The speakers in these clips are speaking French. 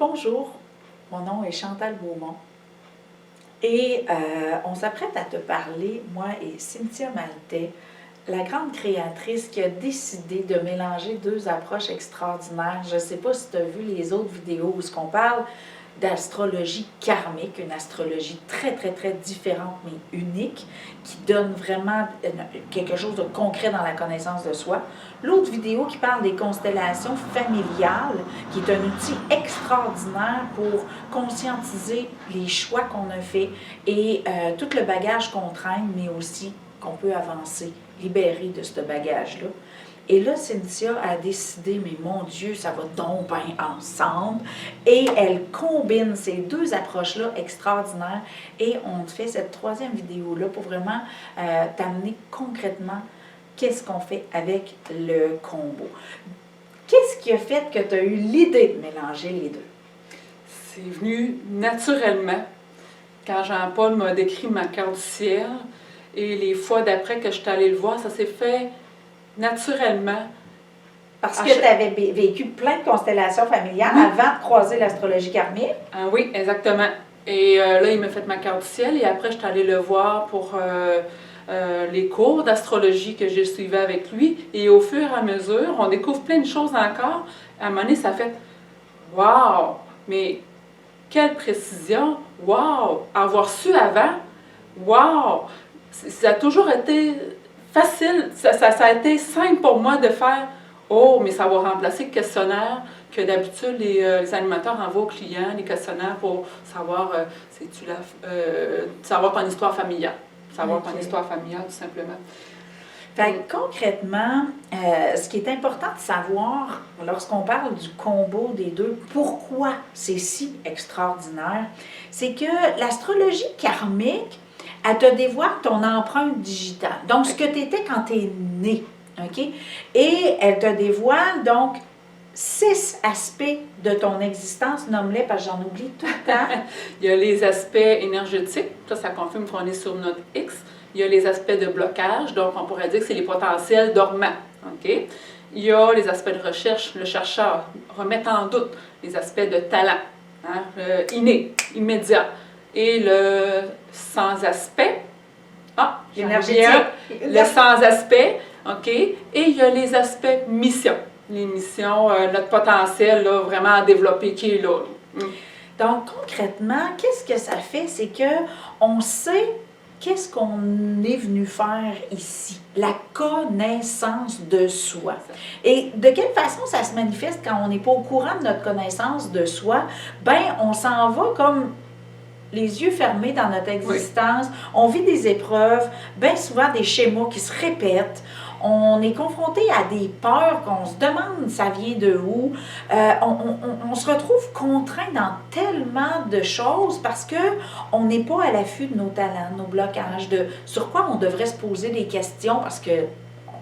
Bonjour, mon nom est Chantal Beaumont et on s'apprête à te parler, moi et Cynthia Maltais, la grande créatrice qui a décidé de mélanger deux approches extraordinaires. Je ne sais pas si tu as vu les autres vidéos où on parle d'astrologie karmique, une astrologie très, très, très différente mais unique, qui donne vraiment quelque chose de concret dans la connaissance de soi. L'autre vidéo qui parle des constellations familiales, qui est un outil extraordinaire pour conscientiser les choix qu'on a faits et tout le bagage qu'on traîne, mais aussi qu'on peut avancer, libérer de ce bagage-là. Et là, Cynthia a décidé, mais mon Dieu, ça va donc bien ensemble. Et elle combine ces deux approches-là extraordinaires. Et on te fait cette troisième vidéo-là pour vraiment t'amener concrètement qu'est-ce qu'on fait avec le combo. Qu'est-ce qui a fait que tu as eu l'idée de mélanger les deux? C'est venu naturellement quand Jean-Paul m'a décrit ma carte du ciel. Et les fois d'après que je suis allée le voir, ça s'est fait naturellement. Parce que tu avais vécu plein de constellations familiales avant de croiser l'astrologie karmique. Ah oui, exactement. Et là, il m'a fait ma carte du ciel et après, je suis allée le voir pour les cours d'astrologie que j'ai suivis avec lui. Et au fur et à mesure, on découvre plein de choses encore. À un moment donné, ça fait « Wow! Mais quelle précision! Wow! Avoir su avant! Wow! » Ça a toujours été facile, ça a été simple pour moi de faire « Oh, mais ça va remplacer le questionnaire que d'habitude les animateurs envoient aux clients, les questionnaires pour savoir savoir ton histoire familiale. » Savoir ton histoire familiale, tout simplement. Fait que, concrètement, ce qui est important de savoir lorsqu'on parle du combo des deux, pourquoi c'est si extraordinaire, c'est que l'astrologie karmique, elle te dévoile ton empreinte digitale. Donc, ce que tu étais quand tu es né. OK? Et elle te dévoile donc 6 aspects de ton existence. Nomme-les parce que j'en oublie tout le temps. Il y a les aspects énergétiques. Ça confirme qu'on est sur notre X. Il y a les aspects de blocage. Donc, on pourrait dire que c'est les potentiels dormants. OK? Il y a les aspects de recherche, le chercheur, remettre en doute les aspects de talent, hein, inné, immédiat. Et le sans-aspect, l'énergétique, le sans-aspect, OK? Et il y a les aspects mission, les missions, notre potentiel là, vraiment à développer qui est là. Donc, concrètement, qu'est-ce que ça fait? C'est qu'on sait qu'est-ce qu'on est venu faire ici, la connaissance de soi. Et de quelle façon ça se manifeste quand on n'est pas au courant de notre connaissance de soi? Ben, on s'en va comme les yeux fermés dans notre existence, oui. On vit des épreuves, bien souvent des schémas qui se répètent, on est confronté à des peurs qu'on se demande ça vient de où, on se retrouve contraint dans tellement de choses parce qu'on n'est pas à l'affût de nos talents, de nos blocages, de sur quoi on devrait se poser des questions parce que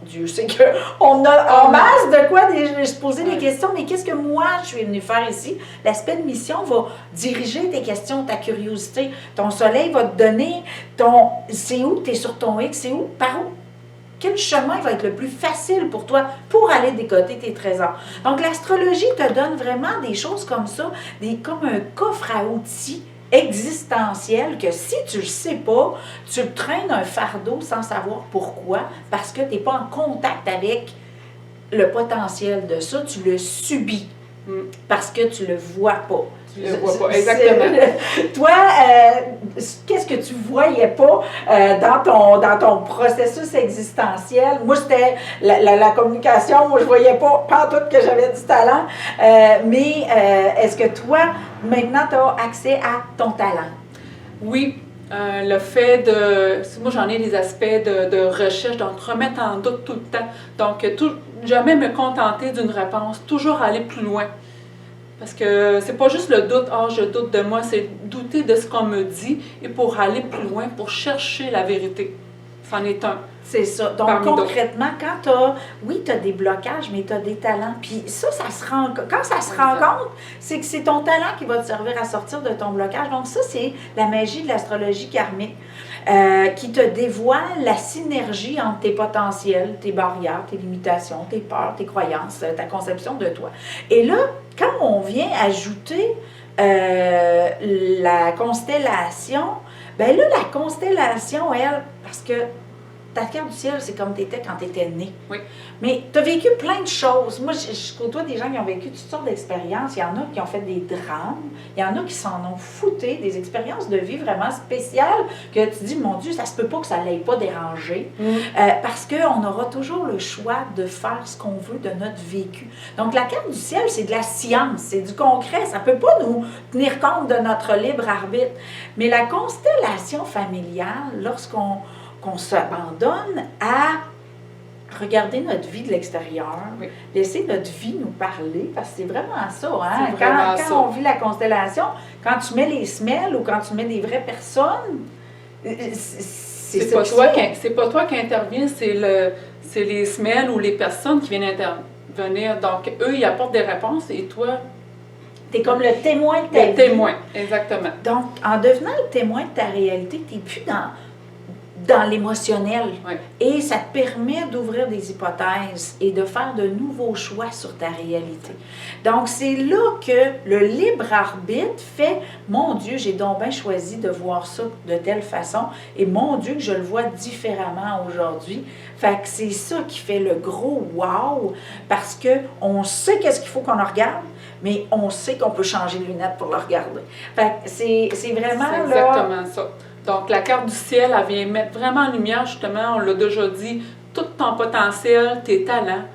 Dieu sait qu'on a en masse de quoi se poser des questions, mais qu'est-ce que moi je suis venue faire ici? L'aspect de mission va diriger tes questions, ta curiosité. Ton soleil va te donner c'est où tu es sur ton X, c'est où, par où? Quel chemin va être le plus facile pour toi pour aller décoter tes trésors? Donc l'astrologie te donne vraiment des choses comme ça, comme un coffre à outils existentiel que si tu ne le sais pas, tu traînes un fardeau sans savoir pourquoi, parce que tu n'es pas en contact avec le potentiel de ça, tu le subis parce que tu ne le vois pas. Tu le vois pas, exactement. Toi, qu'est-ce que tu voyais pas dans ton processus existentiel? Moi, c'était la communication. Moi, je voyais pas tout que j'avais du talent. Mais est-ce que toi, maintenant, tu as accès à ton talent? Oui. Le fait de... Moi, j'en ai des aspects de recherche, donc remettre en doute tout le temps. Donc, jamais me contenter d'une réponse, toujours aller plus loin. Parce que c'est pas juste le doute, je doute de moi, c'est douter de ce qu'on me dit et pour aller plus loin, pour chercher la vérité. C'en est un. C'est ça. Donc, concrètement, quand tu as des blocages, mais tu as des talents. Puis ça quand ça se rencontre, c'est que c'est ton talent qui va te servir à sortir de ton blocage. Donc, ça, c'est la magie de l'astrologie karmique. qui te dévoile la synergie entre tes potentiels, tes barrières, tes limitations, tes peurs, tes croyances, ta conception de toi. Et là, quand on vient ajouter la constellation, ben là, la constellation, elle, parce que ta carte du ciel, c'est comme tu étais quand tu étais né. Oui. Mais tu as vécu plein de choses. Moi, je côtoie des gens qui ont vécu toutes sortes d'expériences. Il y en a qui ont fait des drames. Il y en a qui s'en ont fouté, des expériences de vie vraiment spéciales que tu dis, mon Dieu, ça se peut pas que ça ne l'ait pas dérangé. Parce qu'on aura toujours le choix de faire ce qu'on veut de notre vécu. Donc, la carte du ciel, c'est de la science, c'est du concret. Ça ne peut pas nous tenir compte de notre libre arbitre. Mais la constellation familiale, lorsqu'on s'abandonne à regarder notre vie de l'extérieur, oui. laisser notre vie nous parler, parce que c'est vraiment ça. Hein? C'est vraiment ça. Quand on vit la constellation, quand tu mets les semelles ou quand tu mets des vraies personnes, c'est pas toi qui interviens, c'est les semelles ou les personnes qui viennent intervenir. Donc, eux, ils apportent des réponses et toi... Tu es comme le témoin de ta vie. Le témoin, exactement. Donc, en devenant le témoin de ta réalité, tu n'es plus dans l'émotionnel. Oui. Et ça te permet d'ouvrir des hypothèses et de faire de nouveaux choix sur ta réalité. Donc, c'est là que le libre arbitre fait « Mon Dieu, j'ai donc bien choisi de voir ça de telle façon et mon Dieu, que je le vois différemment aujourd'hui. » Fait que c'est ça qui fait le gros « wow » parce qu'on sait qu'est-ce qu'il faut qu'on regarde, mais on sait qu'on peut changer de lunettes pour le regarder. Fait que c'est vraiment c'est exactement ça. Donc, la carte du ciel, elle vient mettre vraiment en lumière, justement, on l'a déjà dit, tout ton potentiel, tes talents.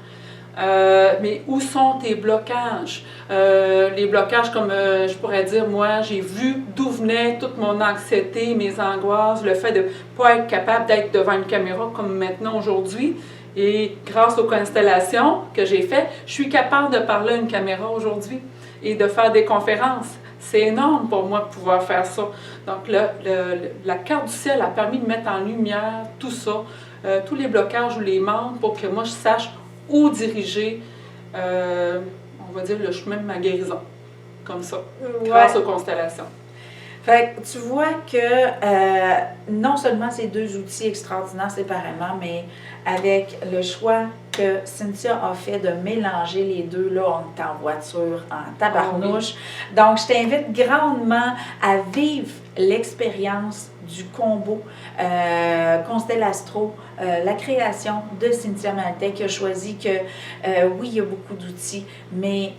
Mais où sont tes blocages? Les blocages, comme je pourrais dire, moi, j'ai vu d'où venait toute mon anxiété, mes angoisses, le fait de ne pas être capable d'être devant une caméra comme maintenant aujourd'hui. Et grâce aux constellations que j'ai faites, je suis capable de parler à une caméra aujourd'hui et de faire des conférences. C'est énorme pour moi de pouvoir faire ça. Donc, la carte du ciel a permis de mettre en lumière tout ça, tous les blocages ou les membres pour que moi, je sache où diriger, on va dire, le chemin de ma guérison. Comme ça, grâce aux constellations. Fait que tu vois que non seulement ces deux outils extraordinaires séparément, mais avec le choix que Cynthia a fait de mélanger les deux, là, on est en voiture, en tabarnouche. Oui. Donc, je t'invite grandement à vivre l'expérience du combo Constellastro, la création de Cynthia Maltais, qui a choisi que, oui, il y a beaucoup d'outils, mais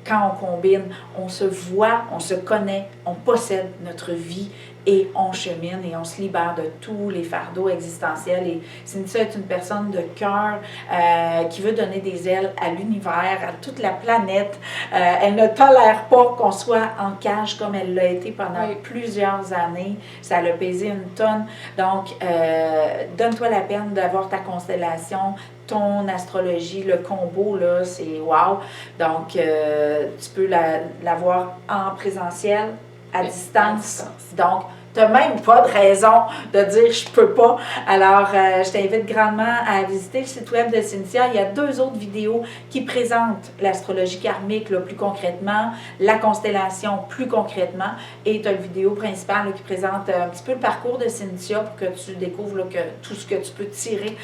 quand on combine, on se voit, on se connaît, on possède notre vie et on chemine et on se libère de tous les fardeaux existentiels. Et Cynthia est une personne de cœur qui veut donner des ailes à l'univers, à toute la planète. Elle ne tolère pas qu'on soit en cage comme elle l'a été pendant plusieurs années. Ça l'a pesé une tonne. Donc, donne-toi la peine d'avoir ta constellation, ton astrologie, le combo, là, c'est wow. Donc, tu peux l'avoir en présentiel, à distance. Donc, tu n'as même pas de raison de dire « je peux pas ». Alors, je t'invite grandement à visiter le site web de Cynthia. Il y a 2 autres vidéos qui présentent l'astrologie karmique là, plus concrètement, la constellation plus concrètement, et tu as la vidéo principale là, qui présente un petit peu le parcours de Cynthia pour que tu découvres là, que tout ce que tu peux tirer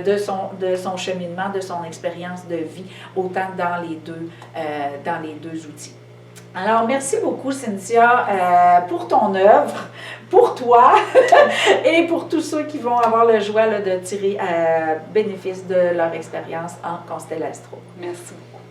de son cheminement, de son expérience de vie, autant dans les deux outils. Alors, merci beaucoup, Cynthia, pour ton œuvre, pour toi et pour tous ceux qui vont avoir le joie là, de tirer bénéfice de leur expérience en Constellastro. Merci beaucoup.